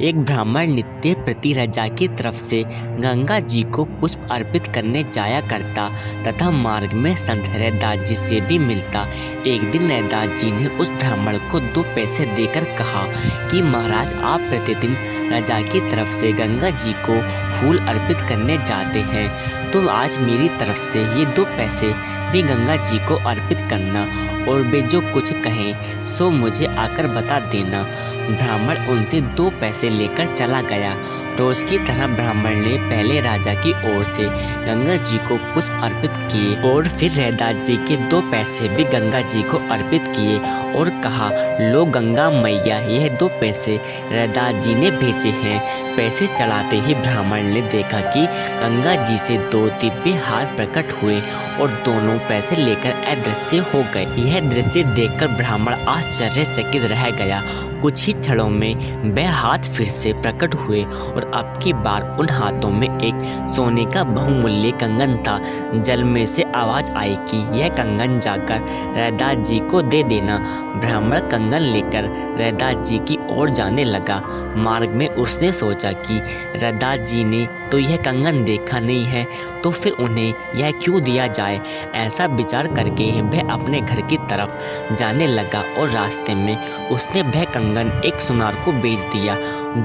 एक ब्राह्मण नित्य प्रति राजा की तरफ से गंगा जी को पुष्प अर्पित करने जाया करता तथा मार्ग में संत रैदास जी से भी मिलता। एक दिन रैदास जी ने उस ब्राह्मण को 2 पैसे देकर कहा कि महाराज, आप प्रतिदिन राजा की तरफ से गंगा जी को फूल अर्पित करने जाते हैं, तो आज मेरी तरफ से ये 2 पैसे भी गंगा जी को अर्पित करना, और वे जो कुछ कहें सो मुझे आकर बता देना। ब्राह्मण उनसे 2 पैसे लेकर चला गया। रोज की तरह ब्राह्मण ने पहले राजा की ओर से गंगा जी को पुष्प अर्पित किए और फिर रैदास जी के 2 पैसे भी गंगा जी को अर्पित किए और कहा, लो गंगा मैया, यह 2 पैसे रैदास जी ने भेजे हैं। पैसे चढ़ाते ही ब्राह्मण ने देखा कि गंगा जी से 2 दिव्य हाथ प्रकट हुए और दोनों पैसे लेकर अदृश्य हो गए। यह दृश्य देखकर ब्राह्मण आश्चर्यचकित रह गया। कुछ ही क्षणों में वह हाथ फिर से प्रकट हुए और अब की बार उन हाथों में एक सोने का बहुमूल्य कंगन था। जल में से आवाज आई कि यह कंगन जाकर रैदास जी को दे देना। ब्राह्मण कंगन लेकर रैदास जी की ओर जाने लगा। मार्ग में उसने सोचा कि रैदास जी ने तो यह कंगन देखा नहीं है, तो फिर उन्हें यह क्यों दिया जाए। ऐसा विचार करके वह अपने घर की तरफ जाने लगा और रास्ते में उसने वह कंगन एक सुनार को बेच दिया।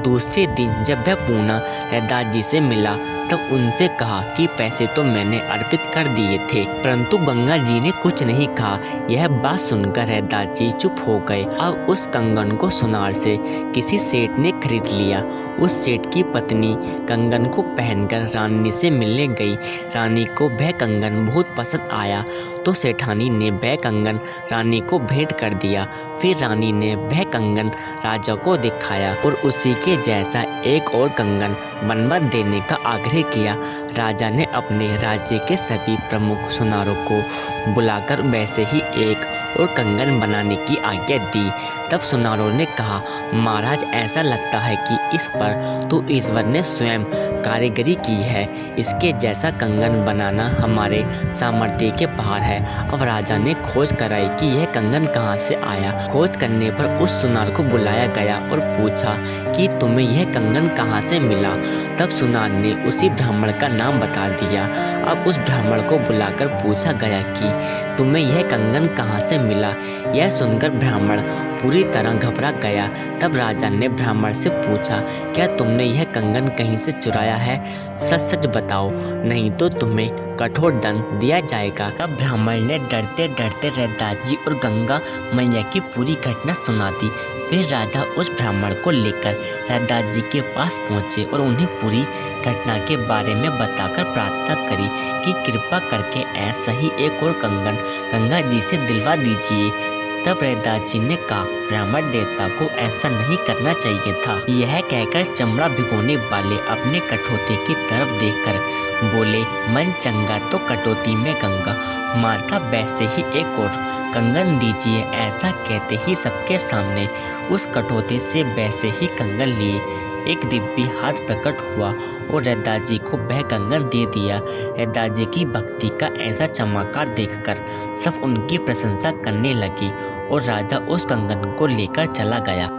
दूसरे दिन जब वह पुनः रैदास जी से मिला तब उनसे कहा कि पैसे तो मैंने अर्पित कर दिए थे, परंतु गंगा जी ने कुछ नहीं कहा। यह बात सुनकर रैदास जी चुप हो गए। अब उस कंगन को सुनार से किसी सेठ ने खरीद लिया। उस सेठ की पत्नी कंगन को पहनकर रानी से मिलने गई। रानी को वह कंगन बहुत पसंद आया तो सेठानी ने वह कंगन रानी को भेंट कर दिया। फिर रानी ने वह कंगन राजा को दिखाया और उसी के जैसा एक और कंगन बनवा देने का आग्रह किया। राजा ने अपने राज्य के सभी प्रमुख सुनारों को बुलाकर वैसे ही एक और कंगन बनाने की आज्ञा दी। तब सुनारों ने कहा, महाराज, ऐसा लगता है कि इस पर तो ईश्वर ने स्वयं कारीगरी की है। इसके जैसा कंगन बनाना हमारे सामर्थ्य के बाहर है। अब राजा ने खोज कराई कि यह कंगन कहाँ से आया। खोज करने पर उस सुनार को बुलाया गया और पूछा कि तुम्हें यह कंगन कहाँ से मिला। तब सुनार ने उसी ब्राह्मण का नाम बता दिया। अब उस ब्राह्मण को बुलाकर पूछा गया कि तुम्हें यह कंगन कहाँ से मिला। यह सुनकर ब्राह्मण पूरी तरह घबरा गया। तब राजा ने ब्राह्मण से पूछा, क्या तुमने यह कंगन कहीं से चुराया है? सच सच बताओ, नहीं तो तुम्हें कठोर दंड दिया जाएगा। तब ब्राह्मण ने डरते डरते रैदास जी और गंगा मैया की पूरी घटना सुना दी। फिर राजा उस ब्राह्मण को लेकर रैदास जी के पास पहुँचे और उन्हें पूरी घटना के बारे में बताकर प्रार्थना करी कि कृपा करके ऐसा ही एक और कंगन गंगा जी से दिलवा दीजिए। तब रैदास जी ने कहा, ब्राह्मण देवता को ऐसा नहीं करना चाहिए था। यह कहकर चमड़ा भिगोने वाले अपने कठौती की तरफ देखकर बोले, मन चंगा तो कटौती में गंगा, माता वैसे ही एक और कंगन दीजिए। ऐसा कहते ही सबके सामने उस कटौती से वैसे ही कंगन लिए। एक दिव्य हाथ प्रकट हुआ और रैदास जी को वह कंगन दे दिया। रैदास जी की भक्ति का ऐसा चमत्कार देखकर सब उनकी प्रशंसा करने लगी और राजा उस कंगन को लेकर चला गया।